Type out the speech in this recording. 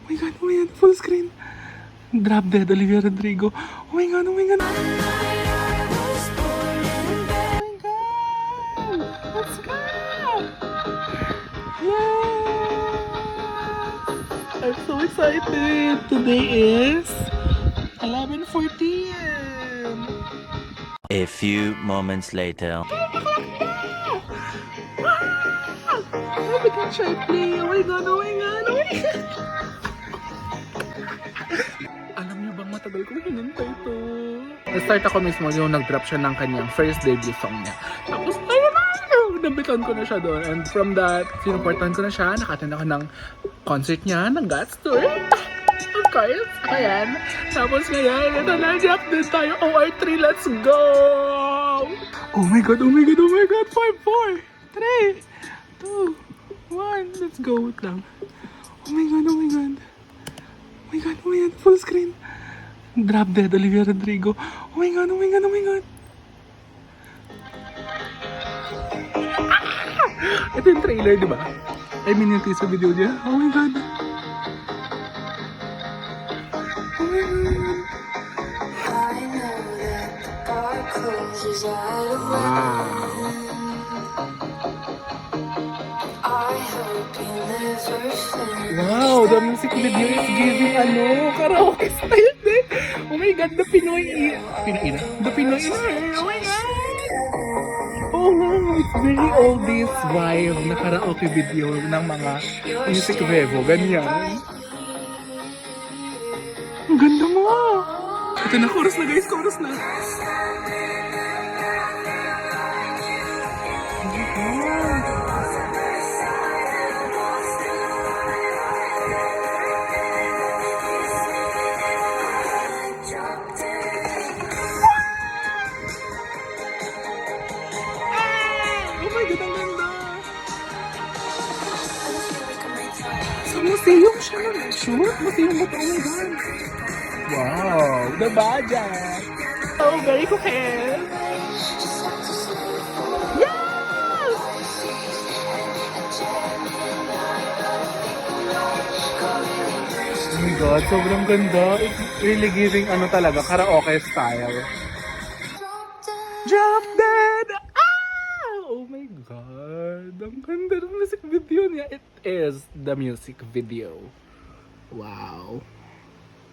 Oh my god, full screen. Drop Dead, Olivia Rodrigo. Oh my god, oh my god. Oh my god, let's go. Yes, I'm so excited. Today is 11:14. A few moments later. Oh my god, shy play. Oh my god, oh my god, oh my god. Alam niyo bang matagal kong hinintay to? Na-start ako mismo yung nag-drop siya ng kanyang first debut song niya. Tapos, ayun na! Nabitan ko na siya doon. And from that, sinuportahan ko na siya. Nakattend ako ng concert niya, ng Guts Tour. Of course, ayan. Tapos ngayon, ito na, drop din tayo. OR3, let's go! Oh my god, oh my god, oh my god! 5, 4, 3, 2, 1, let's go. Wait lang. Oh my god, oh my god. Oh my god, oh my god, full screen. Drop Dead, Olivia Rodrigo. Oh my god, oh my god, oh my god. Ah! Ito yung trailer, di ba? I mean yung teaser video niya. Oh my god. Oh my god. Wow. Wow, the music video is giving karaoke style din. Oh my god, the Pinoy Ina. The Pinoy Ina. Oh my god. Oh no, it's very oldies vibe na karaoke video ng mga music vevo. Ganyan. Ang ganda mo. Ito na, chorus na guys, chorus na. Oh my god, ang ganda! Sa museum siya nag-shoot? Museum ba ito? Oh my god! Wow! The budget! Oh, very cool! Yes! Oh my god, sobrang ganda. It's really giving talaga, karaoke style. Drop Dead! Oh my god! Ang ganda ng music video niya. It is the music video. Wow.